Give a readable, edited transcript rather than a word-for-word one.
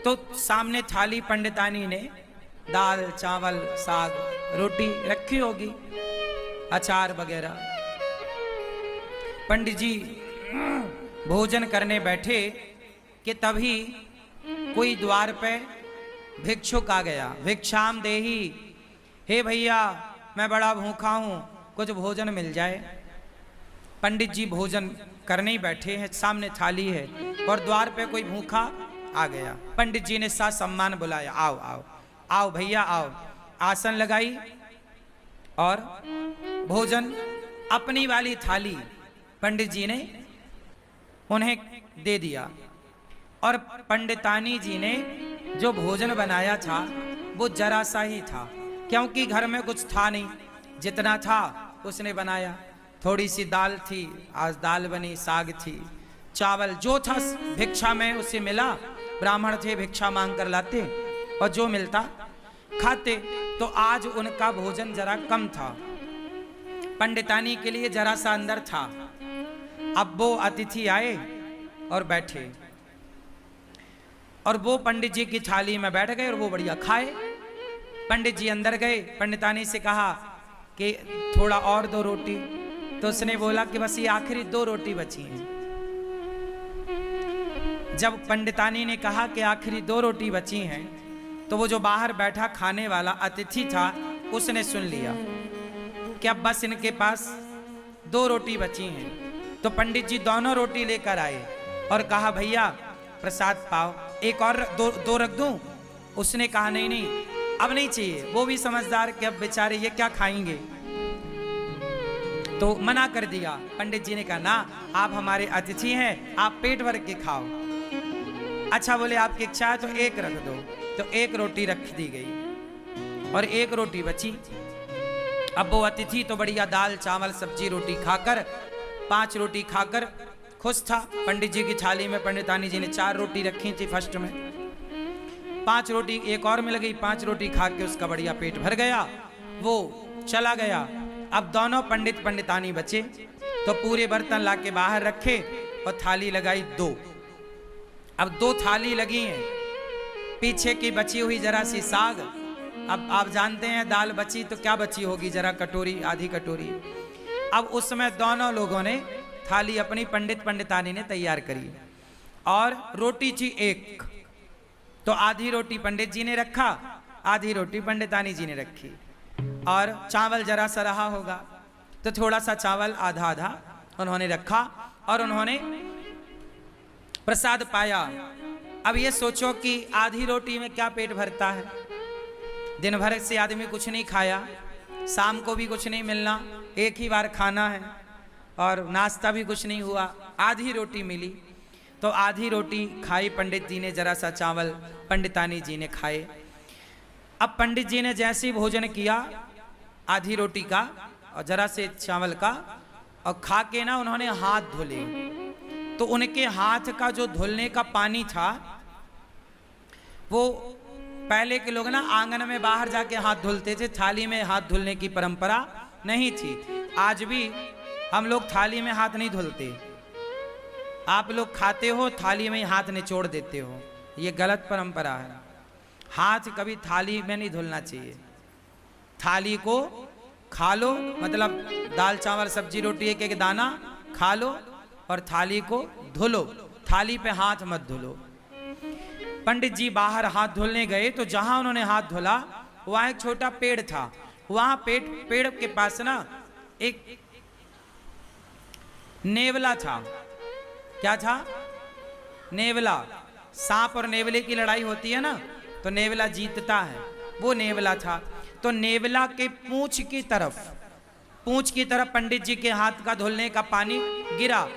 तो सामने थाली पंडितानी ने दाल चावल साग रोटी रखी होगी, अचार वगैरह। पंडित जी भोजन करने बैठे कि तभी कोई द्वार पे भिक्षुक आ गया। भिक्षाम देही, हे भैया मैं बड़ा भूखा हूं, कुछ भोजन मिल जाए। पंडित जी भोजन करने ही बैठे हैं, सामने थाली है और द्वार पे कोई भूखा आ गया। पंडित जी ने सा सम्मान बुलाया, आओ आओ आओ भैया आओ। आसन लगाई और भोजन अपनी वाली थाली पंडित जी ने उन्हें दे दिया। और पंडितानी जी ने जो भोजन बनाया था वो जरा सा ही था, क्योंकि घर में कुछ था नहीं, जितना था उसने बनाया। थोड़ी सी दाल थी, आज दाल बनी, साग थी, चावल जो था भिक्षा में उसे मिला। ब्राह्मण थे, भिक्षा मांग कर लाते और जो मिलता खाते। तो आज उनका भोजन जरा कम था, पंडितानी के लिए जरा सा अंदर था। अब वो अतिथि आए और बैठे और वो पंडित जी की थाली में बैठ गए और वो बढ़िया खाए। पंडित जी अंदर गए, पंडितानी से कहा कि थोड़ा और दो रोटी। तो उसने बोला कि बस ये आखिरी 2 रोटी बची हैं। जब पंडितानी ने कहा कि आखिरी 2 रोटी बची हैं, तो वो जो बाहर बैठा खाने वाला अतिथि था उसने सुन लिया कि अब बस इनके पास 2 रोटी बची हैं। तो पंडित जी दोनों रोटी लेकर आए और कहा भैया प्रसाद पाओ, एक और दो रख दूं। उसने कहा नहीं नहीं अब नहीं चाहिए। वो भी समझदार कि अब बेचारे ये क्या खाएंगे, तो मना कर दिया। पंडित जी ने कहा ना, आप हमारे अतिथि हैं, आप पेट भर के खाओ। अच्छा बोले आपकी इच्छा है तो एक रख दो। तो एक रोटी रख दी गई और एक रोटी बची। अब वो अतिथि तो बढ़िया दाल चावल सब्जी रोटी खाकर 5 रोटी खाकर खुश था। पंडित जी की थाली में पंडितानी जी ने 4 रोटी रखी थी फर्स्ट में, 5 रोटी एक और मिल गई। 5 रोटी खा के उसका बढ़िया पेट भर गया, वो चला गया। अब दोनों पंडित पंडितानी बचे तो पूरे बर्तन लाके बाहर रखे और थाली लगाई 2। अब 2 थाली लगी हैं, पीछे की बची हुई जरा सी साग। अब आप जानते हैं दाल बची तो क्या बची होगी, जरा कटोरी आधी कटोरी। अब उसमें दोनों लोगों ने थाली अपनी पंडित पंडितानी ने तैयार करी और रोटी थी 1। तो आधी रोटी पंडित जी ने रखा, आधी रोटी पंडितानी जी ने रखी। और चावल जरा सा रहा होगा तो थोड़ा सा चावल आधा आधा उन्होंने रखा और उन्होंने प्रसाद पाया। अब ये सोचो कि आधी रोटी में क्या पेट भरता है, दिन भर से आदमी कुछ नहीं खाया, शाम को भी कुछ नहीं मिलना, एक ही बार खाना है और नाश्ता भी कुछ नहीं हुआ, आधी रोटी मिली। तो आधी रोटी खाई पंडित जी ने, जरा सा चावल पंडितानी जी ने खाए। अब पंडित जी ने जैसे ही भोजन किया आधी रोटी का और जरा से चावल का और खा के ना उन्होंने हाथ धोले। तो उनके हाथ का जो धुलने का पानी था वो पहले के लोग ना आंगन में बाहर जाके हाथ धुलते थे, थाली में हाथ धुलने की परंपरा नहीं थी। आज भी हम लोग थाली में हाथ नहीं धुलते, आप लोग खाते हो थाली में ही हाथ निचोड़ देते हो, ये गलत परंपरा है। हाथ कभी थाली में नहीं धुलना चाहिए। थाली को खा लो, मतलब दाल चावल सब्जी रोटी एक एक दाना खा लो और थाली को धुलो, थाली पे हाथ मत धुलो। पंडित जी बाहर हाथ धुलने गए तो जहां उन्होंने हाथ धुला वहां एक छोटा पेड़ था। वहां पेड़ के पास ना एक नेवला था। क्या था? नेवला। सांप और नेवले की लड़ाई होती है ना, तो नेवला जीतता है, वो नेवला था। तो नेवला के पूंछ की तरफ पंडित जी के हाथ का धुलने का पानी गिरा